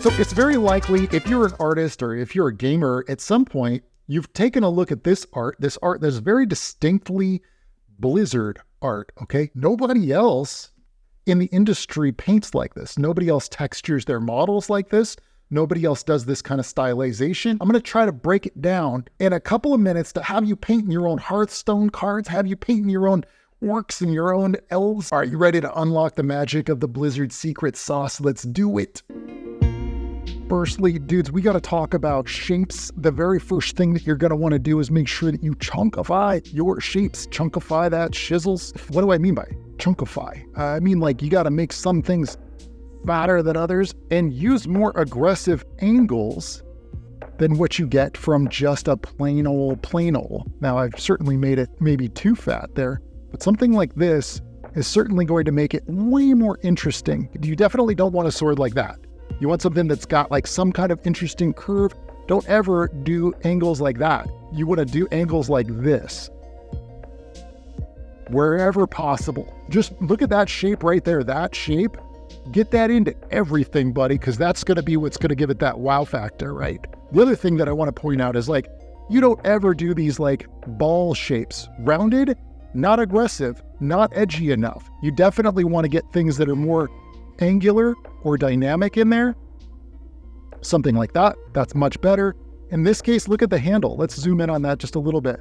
So it's very likely if you're an artist or if you're a gamer, at some point, you've taken a look at this art that's very distinctly Blizzard art, okay? Nobody else in the industry paints like this. Nobody else textures their models like this. Nobody else does this kind of stylization. I'm going to try to break it down in a couple of minutes to have you painting your own Hearthstone cards, have you painting your own orcs and your own elves. Are you ready to unlock the magic of the Blizzard secret sauce? Let's do it. Firstly, dudes, we got to talk about shapes. The very first thing that you're going to want to do is make sure that you chunkify your shapes. Chunkify that shizzles. What do I mean by chunkify? I mean, like, you got to make some things fatter than others and use more aggressive angles than what you get from just a plain old. Now, I've certainly made it maybe too fat there, but something like this is certainly going to make it way more interesting. You definitely don't want a sword like that. You want something that's got like some kind of interesting curve. Don't ever do angles like that. You want to do angles like this. Wherever possible. Just look at that shape right there. That shape. Get that into everything, buddy, because that's going to be what's going to give it that wow factor, right? The other thing that I want to point out is, like, you don't ever do these like ball shapes. Rounded, not aggressive, not edgy enough. You definitely want to get things that are more angular or dynamic in there. Something like that. That's much better. In this case, look at the handle. Let's zoom in on that just a little bit.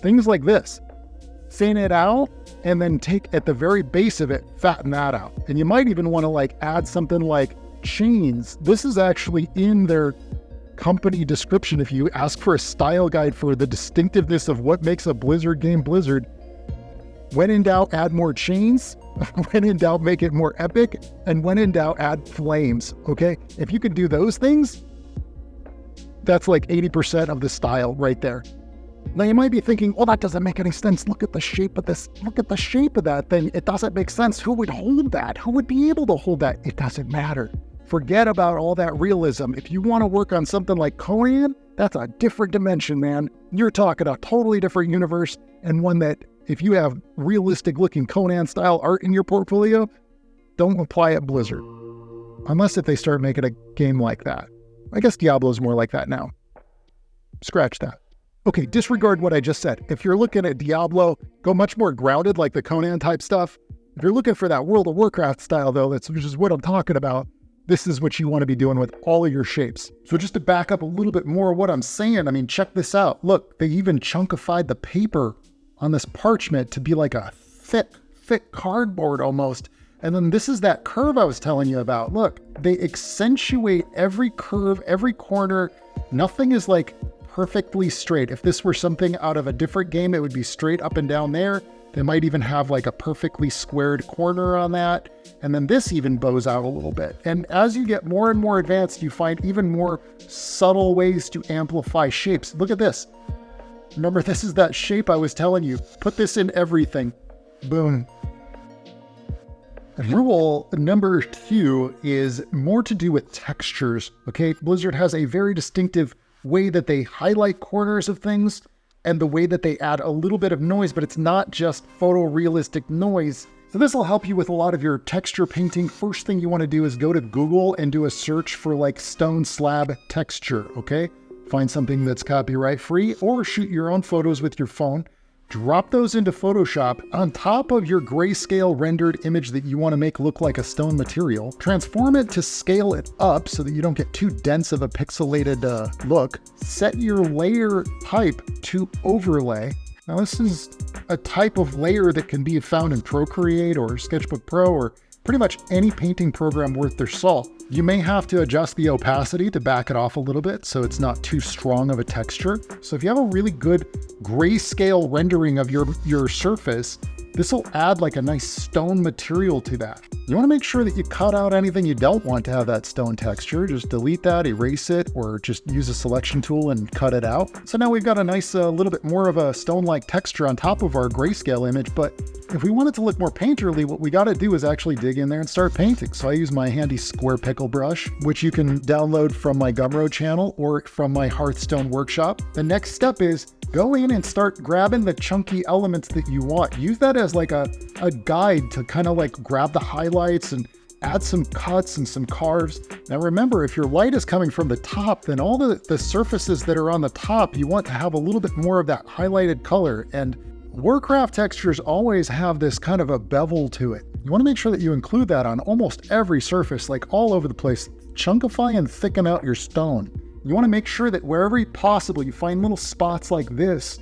Things like this. Thin it out, and then take at the very base of it, fatten that out. And you might even want to like add something like chains. This is actually in their company description. If you ask for a style guide for the distinctiveness of what makes a Blizzard game Blizzard, when in doubt, add more chains. When in doubt, make it more epic. And when in doubt, add flames, okay? If you could do those things, that's like 80% of the style right there. Now you might be thinking, oh, that doesn't make any sense. Look at the shape of this. Look at the shape of that thing. It doesn't make sense. Who would hold that? Who would be able to hold that? It doesn't matter. Forget about all that realism. If you want to work on something like Conan, that's a different dimension, man. You're talking a totally different universe, and one that if you have realistic looking Conan style art in your portfolio, don't apply at Blizzard. Unless if they start making a game like that. I guess Diablo's more like that now. Scratch that. Okay, disregard what I just said. If you're looking at Diablo, go much more grounded like the Conan type stuff. If you're looking for that World of Warcraft style though, which is what I'm talking about, this is what you want to be doing with all of your shapes. So just to back up a little bit more of what I'm saying, I mean, check this out. Look, they even chunkified the paper on this parchment to be like a thick cardboard almost. And then this is that curve I was telling you about. Look, they accentuate every curve, every corner. Nothing is like perfectly straight. If this were something out of a different game, it would be straight up and down there. They might even have like a perfectly squared corner on that. And then this even bows out a little bit. And as you get more and more advanced, you find even more subtle ways to amplify shapes. Look at this. Remember, this is that shape I was telling you. Put this in everything. Boom. Rule number 2 is more to do with textures, okay? Blizzard has a very distinctive way that they highlight corners of things and the way that they add a little bit of noise, but it's not just photorealistic noise. So this will help you with a lot of your texture painting. First thing you want to do is go to Google and do a search for like stone slab texture, okay? Find something that's copyright free or shoot your own photos with your phone. Drop those into Photoshop on top of your grayscale rendered image that you want to make look like a stone material. Transform it to scale it up so that you don't get too dense of a pixelated look. Set your layer type to overlay. Now this is a type of layer that can be found in Procreate or Sketchbook Pro or pretty much any painting program worth their salt. You may have to adjust the opacity to back it off a little bit so it's not too strong of a texture. So if you have a really good grayscale rendering of your surface, this will add like a nice stone material to that. You want to make sure that you cut out anything you don't want to have that stone texture. Just delete that, erase it, or just use a selection tool and cut it out. So now we've got a nice little bit more of a stone-like texture on top of our grayscale image, but if we want it to look more painterly, what we got to do is actually dig in there and start painting. So I use my handy square pickle brush, which you can download from my Gumroad channel or from my Hearthstone workshop. The next step is go in and start grabbing the chunky elements that you want. Use that as like a guide to kind of like grab the highlights and add some cuts and some carves. Now remember, if your light is coming from the top, then all the surfaces that are on the top, you want to have a little bit more of that highlighted color. And Warcraft textures always have this kind of a bevel to it. You want to make sure that you include that on almost every surface, like all over the place. Chunkify and thicken out your stone. You want to make sure that wherever possible, you find little spots like this,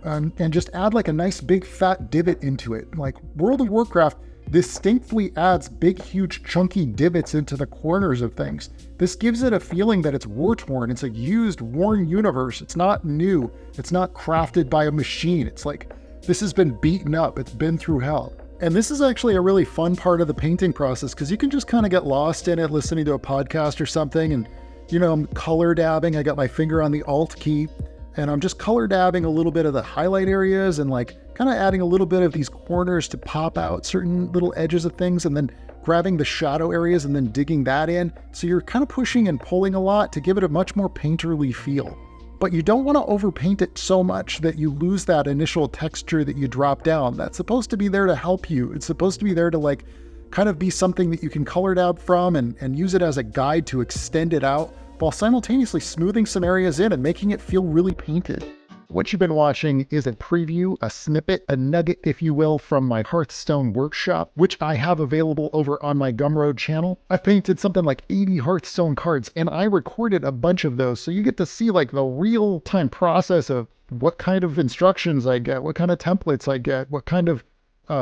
and just add like a nice big fat divot into it. Like World of Warcraft distinctly adds big, huge, chunky divots into the corners of things. This gives it a feeling that it's war-torn. It's a used, worn universe. It's not new. It's not crafted by a machine. It's like, this has been beaten up. It's been through hell. And this is actually a really fun part of the painting process, because you can just kind of get lost in it listening to a podcast or something. And, you know, I'm color dabbing. I got my finger on the Alt key, and I'm just color dabbing a little bit of the highlight areas and like kind of adding a little bit of these corners to pop out certain little edges of things, and then grabbing the shadow areas and then digging that in. So you're kind of pushing and pulling a lot to give it a much more painterly feel. But you don't want to overpaint it so much that you lose that initial texture that you drop down. That's supposed to be there to help you. It's supposed to be there to like kind of be something that you can color dab from and use it as a guide to extend it out, while simultaneously smoothing some areas in and making it feel really painted. What you've been watching is a preview, a snippet, a nugget, if you will, from my Hearthstone workshop, which I have available over on my Gumroad channel. I've painted something like 80 Hearthstone cards, and I recorded a bunch of those, so you get to see like the real-time process of what kind of instructions I get, what kind of templates I get, what kind of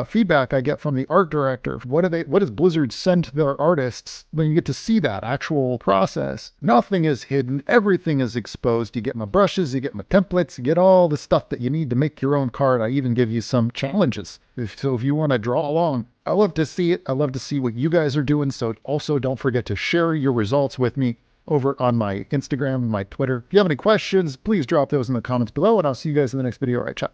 feedback I get from the art director. What does Blizzard send to their artists? When you get to see that actual process, nothing is hidden, everything is exposed. You get my brushes, you get my templates, you get all the stuff that you need to make your own card. I even give you some challenges. So if you want to draw along, I love to see it. I love to see what you guys are doing. So also don't forget to share your results with me over on my Instagram and my Twitter. If you have any questions, please drop those in the comments below, and I'll see you guys in the next video. All right, chat.